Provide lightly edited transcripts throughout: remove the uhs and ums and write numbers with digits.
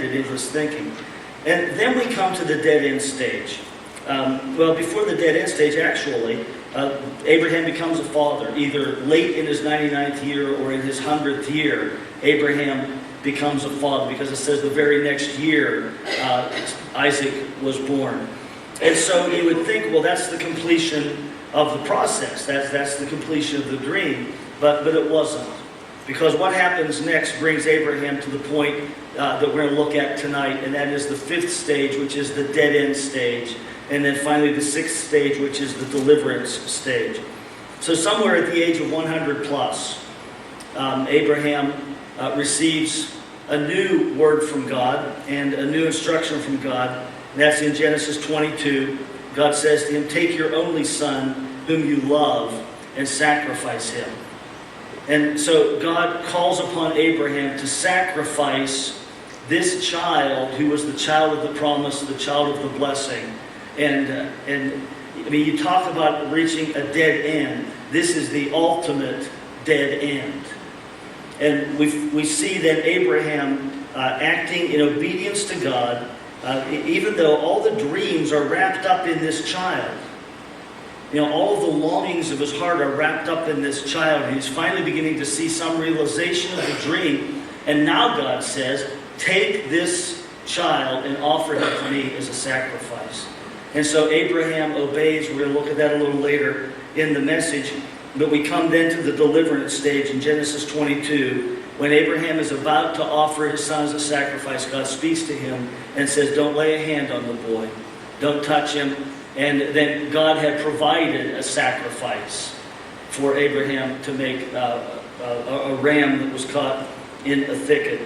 expanded in his thinking. And then we come to the dead end stage. Well, before the dead end stage, actually, Abraham becomes a father. Either late in his 99th year or in his 100th year, Abraham becomes a father, because it says the very next year Isaac was born. And so you would think, well, that's the completion of the process. That's the completion of the dream. But it wasn't. Because what happens next brings Abraham to the point that we're going to look at tonight, and that is the 5th stage, which is the dead end stage. And then finally the 6th stage, which is the deliverance stage. So somewhere at the age of 100 plus, Abraham receives a new word from God and a new instruction from God. And that's in Genesis 22. God says to him, "Take your only son, whom you love, and sacrifice him." And so God calls upon Abraham to sacrifice this child, who was the child of the promise, the child of the blessing. And I mean, you talk about reaching a dead end. This is the ultimate dead end. And we see that Abraham acting in obedience to God, even though all the dreams are wrapped up in this child. You know, all of the longings of his heart are wrapped up in this child. And he's finally beginning to see some realization of the dream. And now God says, "Take this child and offer him to me as a sacrifice." And so Abraham obeys. We're going to look at that a little later in the message. But we come then to the deliverance stage in Genesis 22. When Abraham is about to offer his son as a sacrifice, God speaks to him and says, "Don't lay a hand on the boy. Don't touch him." And then God had provided a sacrifice for Abraham to make a ram that was caught in a thicket.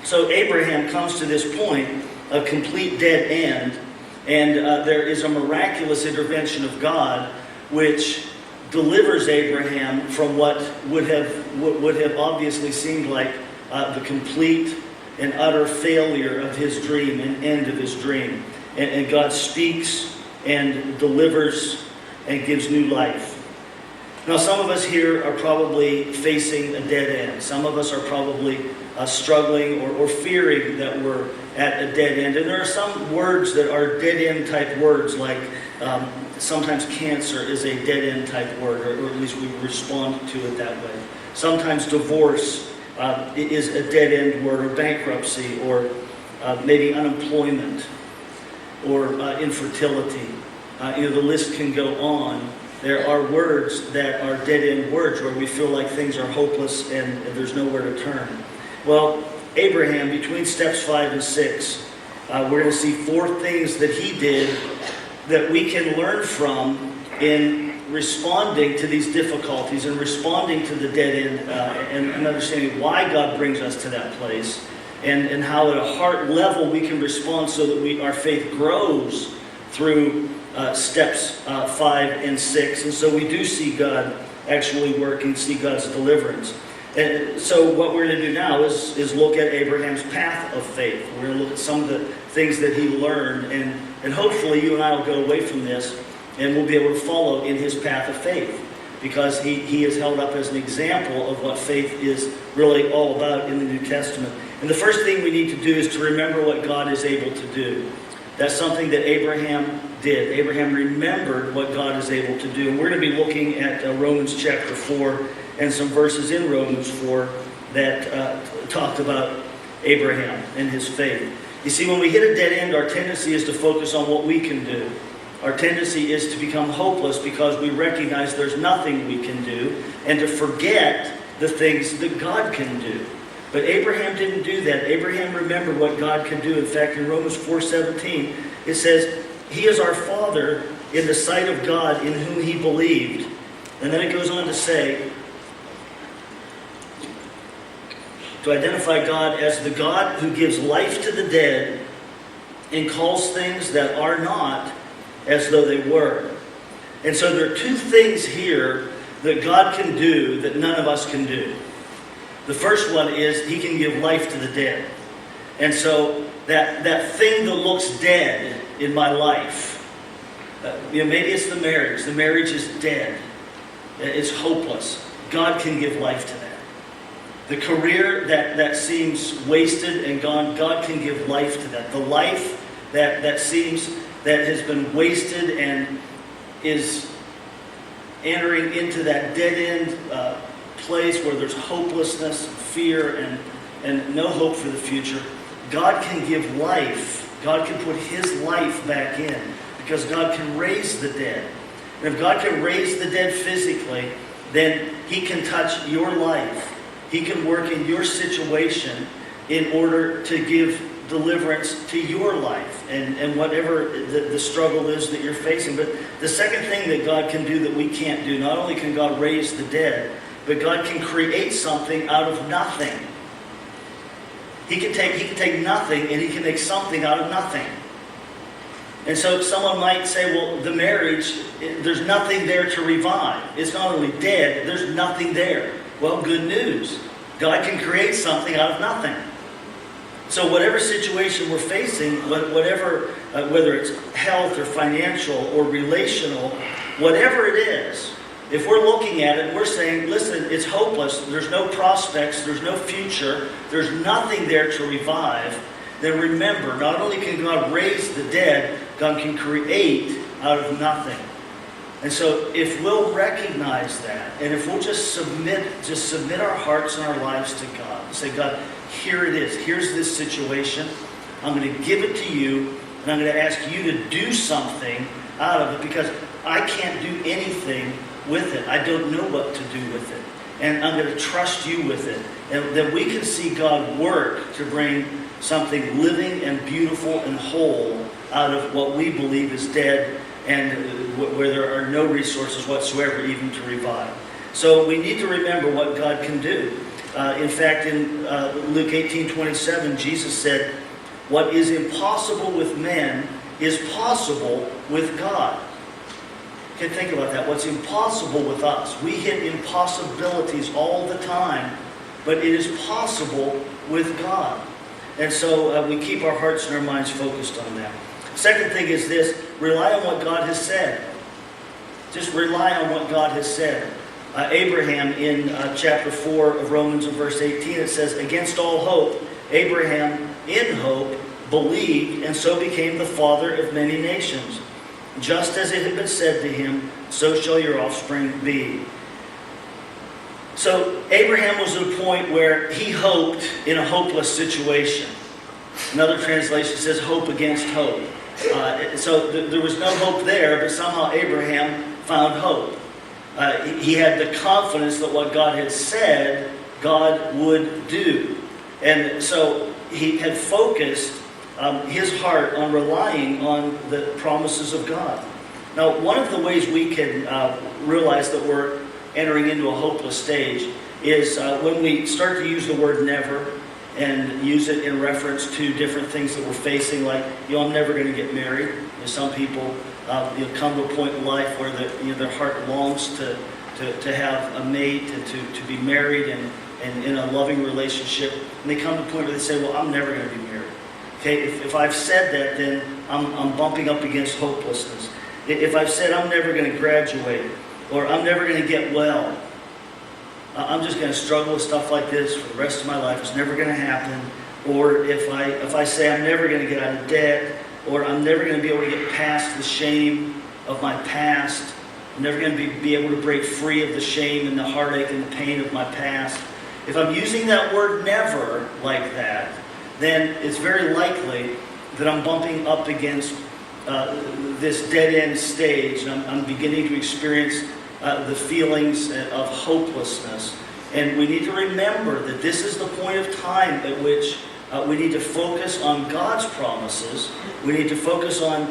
So Abraham comes to this point, a complete dead end, and there is a miraculous intervention of God which delivers Abraham from what would have obviously seemed like the complete and utter failure of his dream and end of his dream. And God speaks and delivers and gives new life. Now, some of us here are probably facing a dead end. Some of us are probably struggling or fearing that we're at a dead end. And there are some words that are dead end type words, like sometimes cancer is a dead end type word, or at least we respond to it that way. Sometimes divorce is a dead end word, or bankruptcy, or maybe unemployment, or infertility. The list can go on. There are words that are dead-end words where we feel like things are hopeless and there's nowhere to turn. Well, Abraham, between steps 5 and 6, we're going to see 4 things that he did that we can learn from in responding to these difficulties and responding to the dead end and understanding why God brings us to that place. And how at a heart level we can respond so that our faith grows through steps 5 and 6. And so we do see God actually work and see God's deliverance. And so what we're going to do now is look at Abraham's path of faith. We're going to look at some of the things that he learned. And hopefully you and I will go away from this and we'll be able to follow in his path of faith. Because he is held up as an example of what faith is really all about in the New Testament. And the first thing we need to do is to remember what God is able to do. That's something that Abraham did. Abraham remembered what God is able to do. And we're going to be looking at Romans chapter 4 and some verses in Romans 4 that talked about Abraham and his faith. You see, when we hit a dead end, our tendency is to focus on what we can do. Our tendency is to become hopeless because we recognize there's nothing we can do and to forget the things that God can do. But Abraham didn't do that. Abraham remembered what God could do. In fact, in Romans 4:17, it says, "He is our father in the sight of God in whom he believed." And then it goes on to say, to identify God as the God who gives life to the dead and calls things that are not as though they were. And so there are 2 things here that God can do that none of us can do. The first one is he can give life to the dead. And so that thing that looks dead in my life, maybe it's the marriage. The marriage is dead. It's hopeless. God can give life to that. The career that seems wasted and gone, God can give life to that. The life that seems that has been wasted and is entering into that dead-end place where there's hopelessness, fear, and no hope for the future. God can give life. God can put His life back in because God can raise the dead. And if God can raise the dead physically, then He can touch your life. He can work in your situation in order to give deliverance to your life and whatever the struggle is that you're facing. But the second thing that God can do that we can't do, not only can God raise the dead, but God can create something out of nothing. He can take nothing and He can make something out of nothing. And so someone might say, well, the marriage, there's nothing there to revive. It's not only dead, there's nothing there. Well, good news. God can create something out of nothing. So whatever situation we're facing, whatever, whether it's health or financial or relational, whatever it is, if we're looking at it and we're saying, listen, it's hopeless, there's no prospects, there's no future, there's nothing there to revive, then remember, not only can God raise the dead, God can create out of nothing. And so if we'll recognize that, and if we'll just submit our hearts and our lives to God, and say, God, here it is, here's this situation, I'm going to give it to you, and I'm going to ask you to do something out of it, because I can't do anything with it. I don't know what to do with it. And I'm going to trust you with it. And then we can see God work to bring something living and beautiful and whole out of what we believe is dead and where there are no resources whatsoever even to revive. So we need to remember what God can do. In fact, in Luke 18:27, Jesus said, what is impossible with men is possible with God. You can think about that. What's impossible with us. We hit impossibilities all the time, but it is possible with God. And so we keep our hearts and our minds focused on that. Second thing is this, rely on what God has said. Just rely on what God has said. Abraham in chapter 4 of Romans in verse 18, it says, against all hope, Abraham in hope believed and so became the father of many nations. Just as it had been said to him, so shall your offspring be. So Abraham was at a point where he hoped in a hopeless situation. Another translation says hope against hope. So there was no hope there, but somehow Abraham found hope. He had the confidence that what God had said, God would do. And so he had focused his heart on relying on the promises of God. Now, one of the ways we can realize that we're entering into a hopeless stage is when we start to use the word never and use it in reference to different things that we're facing, like, I'm never going to get married. Some people come to a point in life where their heart longs to have a mate and to be married and in a loving relationship. And they come to a point where they say, well, I'm never going to be married. Okay, if I've said that, then I'm bumping up against hopelessness. If I've said I'm never going to graduate, or I'm never going to get well, I'm just going to struggle with stuff like this for the rest of my life. It's never going to happen. Or if I say I'm never going to get out of debt, or I'm never going to be able to get past the shame of my past, I'm never going to be able to break free of the shame and the heartache and the pain of my past. If I'm using that word never like that, then it's very likely that I'm bumping up against this dead-end stage, and I'm beginning to experience the feelings of hopelessness. And we need to remember that this is the point of time at which we need to focus on God's promises. We need to focus on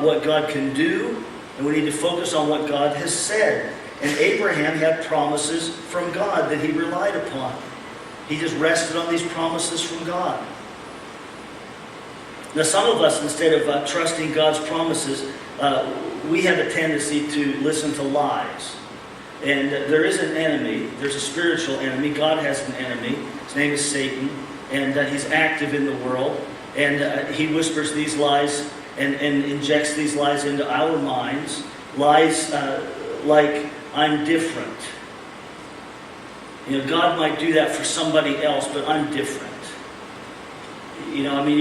what God can do, and we need to focus on what God has said. And Abraham had promises from God that he relied upon. He just rested on these promises from God. Now, some of us, instead of trusting God's promises, we have a tendency to listen to lies. And there is an enemy. There's a spiritual enemy. God has an enemy. His name is Satan. And he's active in the world. And he whispers these lies and injects these lies into our minds. Lies like, I'm different. God might do that for somebody else, but I'm different. I mean,